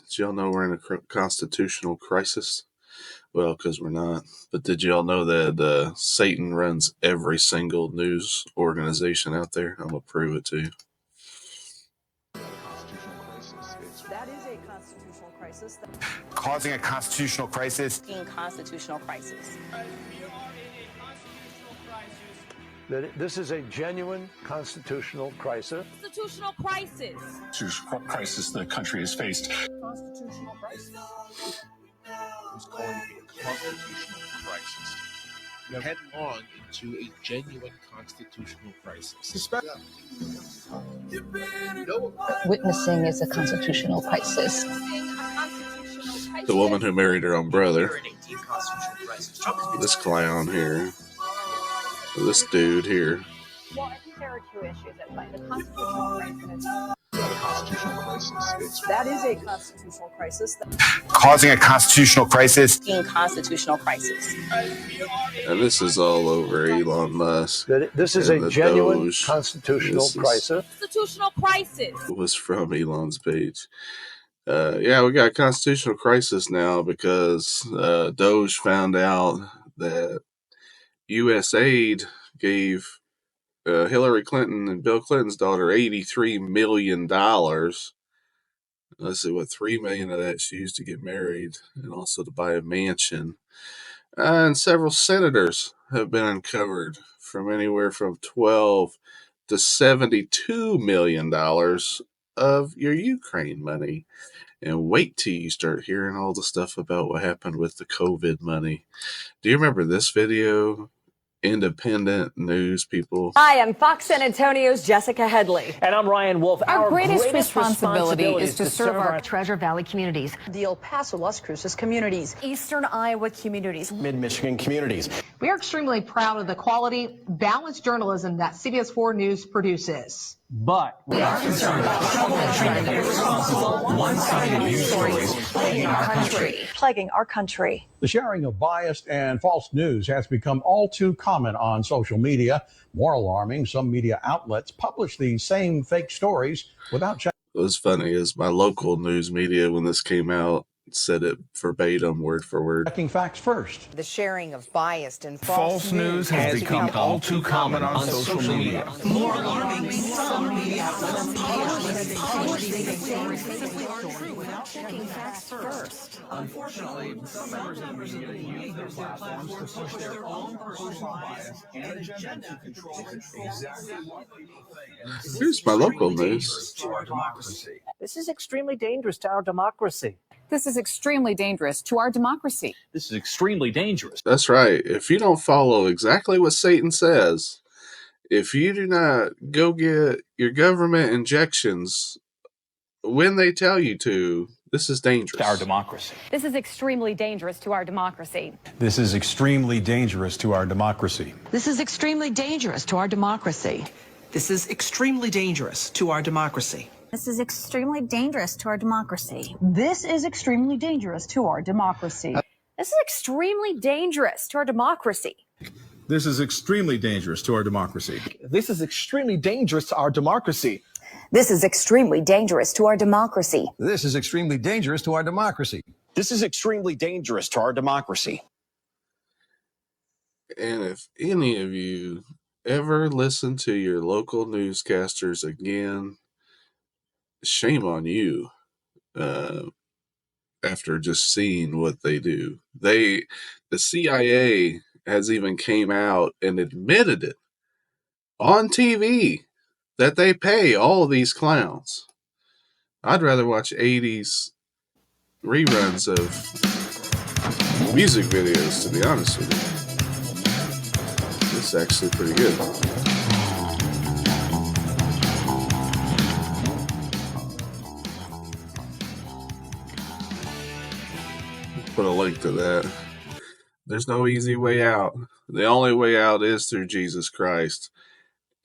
Did y'all know we're in a constitutional crisis? Well, because we're not. But did y'all know that Satan runs every single news organization out there? I'm going to prove it to you. That is a constitutional crisis. Causing a constitutional crisis. In constitutional crisis. That this is a genuine constitutional crisis. Constitutional crisis. Crisis the country has faced. Constitutional crisis. It's going to be a constitutional crisis. We are headlong into a genuine constitutional crisis. Witnessing is a constitutional crisis. The woman who married her own brother. This clown here. This dude here. Well, I think there are two issues at play. The constitutional crisis. That is a constitutional crisis. Causing a constitutional crisis. In constitutional crisis. And this is all over Elon Musk. That this is a genuine Doge. constitutional crisis. Constitutional crisis. It was from Elon's page. Yeah, we got a constitutional crisis now because Doge found out that USAID gave Hillary Clinton and Bill Clinton's daughter $83 million. Let's see, what, $3 million of that she used to get married and also to buy a mansion. And several senators have been uncovered from anywhere from $12 to $72 million of your Ukraine money. And wait till you start hearing all the stuff about what happened with the COVID money. Do you remember this video? Independent news people. Hi, I'm Fox San Antonio's Jessica Headley. And I'm Ryan Wolf. Our greatest responsibility is to serve our Treasure Valley communities, The El Paso, Las Cruces communities. Eastern Iowa communities, Mid-Michigan communities. We are extremely proud of the quality, balanced journalism that CBS 4 News produces. But we are concerned about troubling irresponsible, one-sided news stories plaguing our country. Plaguing our country. The sharing of biased and false news has become all too common on social media. More alarming, some media outlets publish these same fake stories without checking. What was funny is my local news media, when this came out, said it verbatim, word for word. Checking facts first. The sharing of biased and false news has become all too common on social media. More alarming, some media outlets without checking facts first. Unfortunately, some members of the media use their platforms to push their own personal bias and agenda to control exactly what people think. Here's my local news. To our democracy. This is extremely dangerous to our democracy. This is extremely dangerous to our democracy. This is extremely dangerous. That's right. If you don't follow exactly what Satan says, if you do not go get your government injections when they tell you to, this is dangerous. To our democracy. This is extremely dangerous to our democracy. This is extremely dangerous to our democracy. This is extremely dangerous to our democracy. This is extremely dangerous to our democracy. This is extremely dangerous to our democracy. This is extremely dangerous to our democracy. This is extremely dangerous to our democracy. This is extremely dangerous to our democracy. This is extremely dangerous to our democracy. This is extremely dangerous to our democracy. This is extremely dangerous to our democracy. This is extremely dangerous to our democracy. And if any of you ever listen to your local newscasters again, shame on you. After just seeing what they do, the CIA has even came out and admitted it on TV that they pay all these clowns. I'd rather watch 80s reruns of music videos, to be honest with you. This is actually pretty good. Put a link to that. There's no easy way out. The only way out is through Jesus Christ.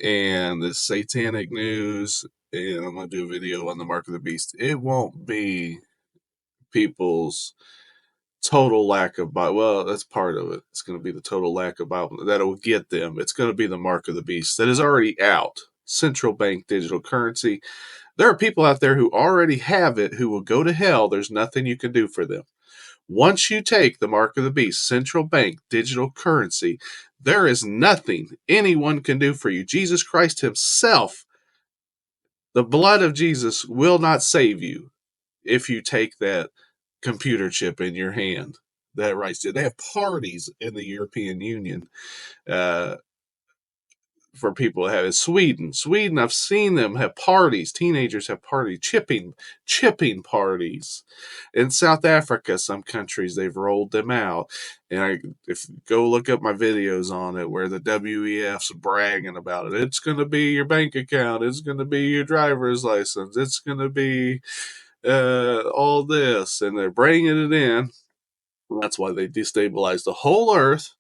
And the satanic news, and I'm going to do a video on the mark of the beast. It won't be people's total lack of Bible. Well, that's part of it. It's going to be the total lack of Bible that'll get them. It's going to be the mark of the beast that is already out. Central bank digital currency. There are people out there who already have it who will go to hell. There's nothing you can do for them. Once you take the mark of the beast, central bank, digital currency, there is nothing anyone can do for you. Jesus Christ himself, the blood of Jesus will not save you if you take that computer chip in your hand. That right. They have parties in the European Union for people to have it. Sweden, I've seen them have parties. Teenagers have parties, chipping parties. In South Africa, some countries, they've rolled them out. And go look up my videos on it where the WEF's bragging about it. It's going to be your bank account. It's going to be your driver's license. It's going to be all this. And they're bringing it in. That's why they destabilized the whole earth,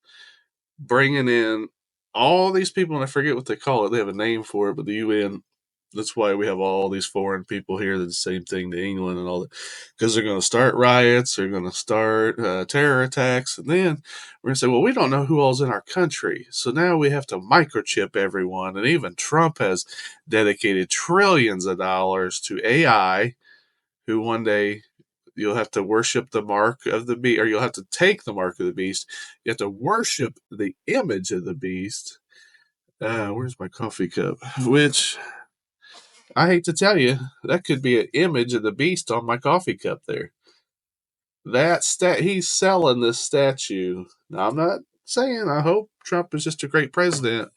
bringing in all these people, and I forget what they call it. They have a name for it, but the UN, that's why we have all these foreign people here. The same thing to England and all that, because they're going to start riots, they're going to start terror attacks, and then we're going to say, well, we don't know who all's in our country, so now we have to microchip everyone. And even Trump has dedicated trillions of dollars to AI, who one day you'll have to worship the mark of the beast, or you'll have to take the mark of the beast. You have to worship the image of the beast. Where's my coffee cup? Which, I hate to tell you, that could be an image of the beast on my coffee cup there. He's selling this statue. Now, I'm not saying I hope Trump is just a great president,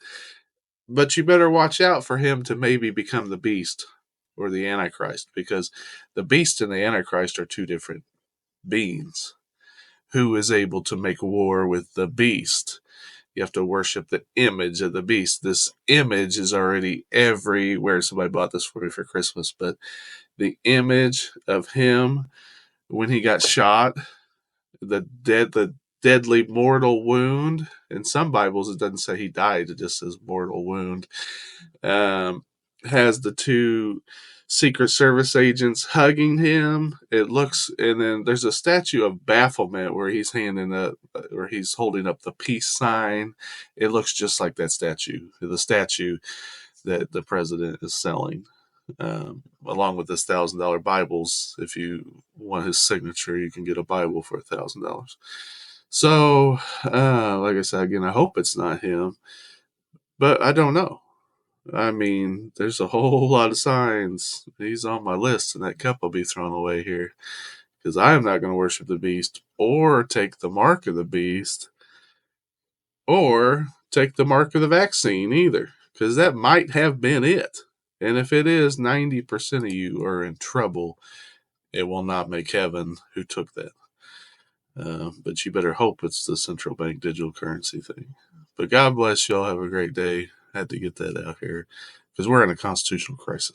but you better watch out for him to maybe become the beast or the Antichrist, because the beast and the Antichrist are two different beings. Who is able to make war with the beast? You have to worship the image of the beast. This image is already everywhere. Somebody bought this for me for Christmas, but the image of him when he got shot, the deadly mortal wound. In some Bibles, it doesn't say he died. It just says mortal wound. Has the two Secret Service agents hugging him. It looks, and then there's a statue of bafflement where he's holding up the peace sign. It looks just like that statue, the statue that the president is selling, along with this $1,000 Bibles. If you want his signature, you can get a Bible for $1,000. So, like I said, again, I hope it's not him, but I don't know. I mean, there's a whole lot of signs. He's on my list, and that cup will be thrown away here, because I am not going to worship the beast or take the mark of the beast or take the mark of the vaccine either, because that might have been it. And if it is, 90% of you are in trouble. It will not make heaven who took that. But you better hope it's the central bank digital currency thing. But God bless y'all. Have a great day. Had to get that out here because we're in a constitutional crisis.